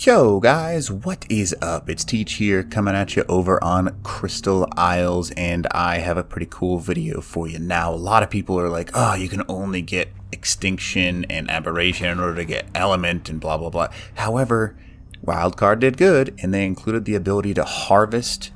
Yo guys, what is up? It's Teach here coming at you over on Crystal Isles, and I have a pretty cool video for you. Now, a lot of people are like, oh, you can only get Extinction and Aberration in order to get Element and blah blah blah. However, Wildcard did good, and they included the ability to harvest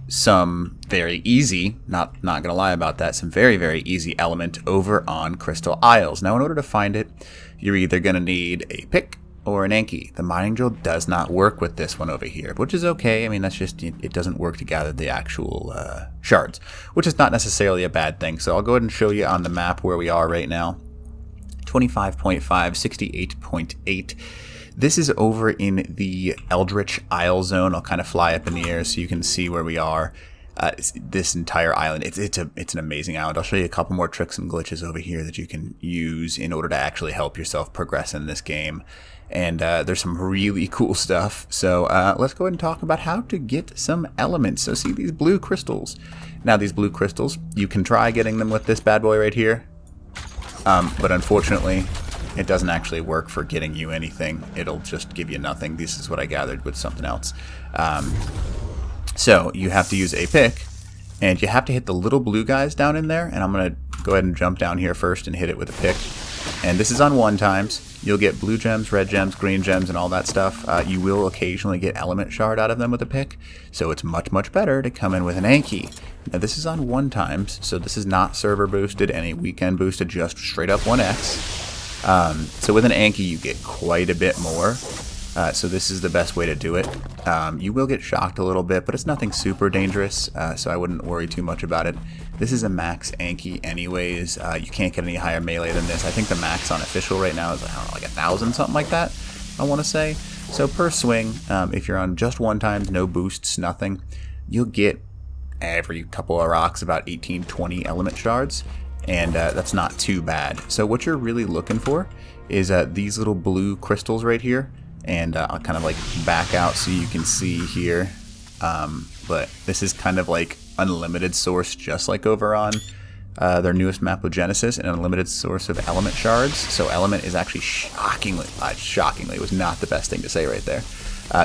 some very easy, not gonna lie about that, some very easy element over on Crystal Isles. Now, in order to find it, you're either gonna need a pick or an anky. The mining drill does not work with this one over here, which is okay. I mean, that's just, it doesn't work to gather the actual shards, which is not necessarily a bad thing. So I'll go ahead and show you on the map where we are right now. 25.5, 68.8. This is over in the Eldritch Isle zone. I'll kind of fly up in the air so you can see where we are. This entire island, it's an amazing island. I'll show you a couple more tricks and glitches over here that you can use in order to actually help yourself progress in this game. And there's some really cool stuff. So let's go ahead and talk about how to get some elements. So see these blue crystals. Now these blue crystals, you can try getting them with this bad boy right here. But unfortunately, it doesn't actually work for getting you anything. It'll just give you nothing. This is what I gathered with something else. So you have to use a pick, and you have to hit the little blue guys down in there. And I'm going to go ahead and jump down here first and hit it with a pick. And this is on 1 times. You'll get blue gems, red gems, green gems, and all that stuff. You will occasionally get element shard out of them with a pick. So it's much better to come in with an anky. Now this is on 1 times, so this is not server boosted, any weekend boosted, just straight up 1x. So with an anky you get quite a bit more. So this is the best way to do it. You will get shocked a little bit, but it's nothing super dangerous, so I wouldn't worry too much about it. This is a max anky anyways. You can't get any higher melee than this. I think the max on official right now is, I don't know, like 1,000, something like that, I want to say. So per swing, if you're on just 1 times, no boosts, nothing, you'll get every couple of rocks about 18-20 element shards, and that's not too bad. So what you're really looking for is these little blue crystals right here. And I'll kind of like back out so you can see here, but this is kind of like unlimited source, just like over on their newest map of Genesis, an unlimited source of element shards. So element is actually shockingly, it was not the best thing to say right there,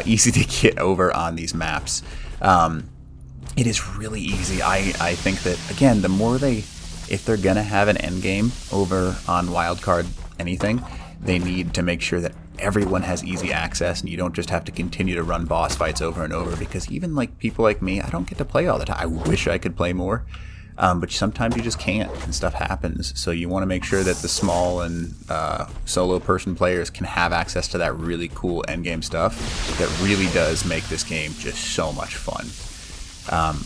easy to get over on these maps. It is really easy. I think that, again, the more if they're gonna have an end game over on Wildcard anything, they need to make sure that everyone has easy access, and you don't just have to continue to run boss fights over and over, because even like people like me, I don't get to play all the time. I wish I could play more, but sometimes you just can't, and stuff happens. So you want to make sure that the small and solo person players can have access to that really cool endgame stuff that really does make this game just so much fun.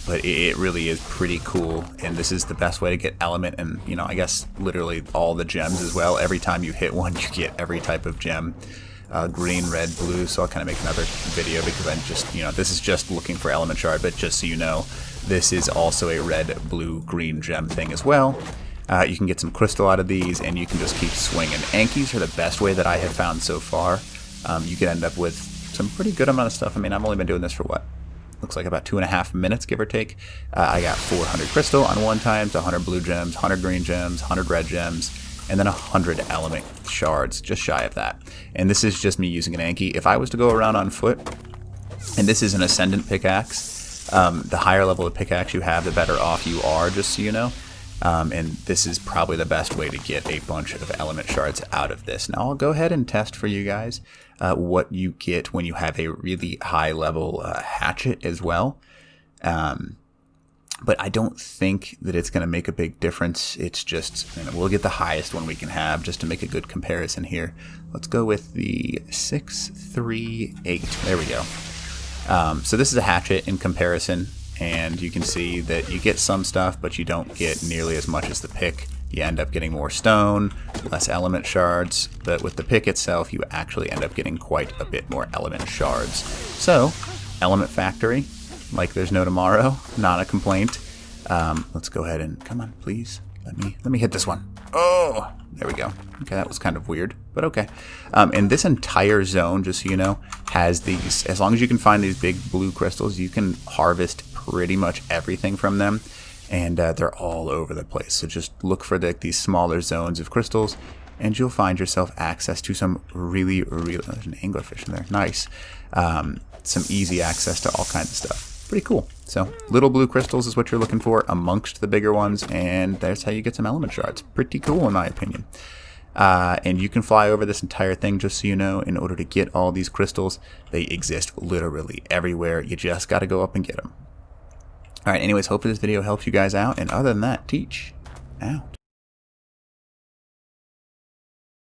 But it really is pretty cool, and this is the best way to get element, and you know, I guess literally all the gems as well. Every time you hit one, you get every type of gem, green, red, blue. So I'll kind of make another video, because I'm just, you know, this is just looking for element shard, but just so you know, this is also a red, blue, green gem thing as well. You can get some crystal out of these, and you can just keep swinging. Ankies are the best way that I have found so far. You can end up with some pretty good amount of stuff. I mean, I've only been doing this for what? Looks like about 2.5 minutes, give or take. I got 400 crystal on 1 times, 100 blue gems, 100 green gems, 100 red gems, and then 100 element shards, just shy of that. And this is just me using an anky. If I was to go around on foot, and this is an ascendant pickaxe, the higher level of pickaxe you have, the better off you are, just so you know. And this is probably the best way to get a bunch of element shards out of this. Now I'll go ahead and test for you guys what you get when you have a really high level hatchet as well. But I don't think that it's going to make a big difference. It's just, you know, we'll get the highest one we can have just to make a good comparison here. Let's go with the 638. There we go. So this is a hatchet in comparison. And you can see that you get some stuff, but you don't get nearly as much as the pick. You end up getting more stone, less element shards, but with the pick itself, you actually end up getting quite a bit more element shards. So, element factory, like there's no tomorrow, not a complaint. Let's go ahead and, come on, please, let me hit this one. Oh, there we go. Okay, that was kind of weird, but okay. And this entire zone, just so you know, has these, as long as you can find these big blue crystals, you can harvest pretty much everything from them, and they're all over the place. So just look for these smaller zones of crystals, and you'll find yourself access to some really, there's an anglerfish in there, nice, some easy access to all kinds of stuff. Pretty cool. So little blue crystals is what you're looking for amongst the bigger ones, and that's how you get some element shards. Pretty cool in my opinion. And you can fly over this entire thing, just so you know, in order to get all these crystals. They exist literally everywhere. You just got to go up and get them. Alright, anyways, hopefully this video helps you guys out, and other than that, teach out.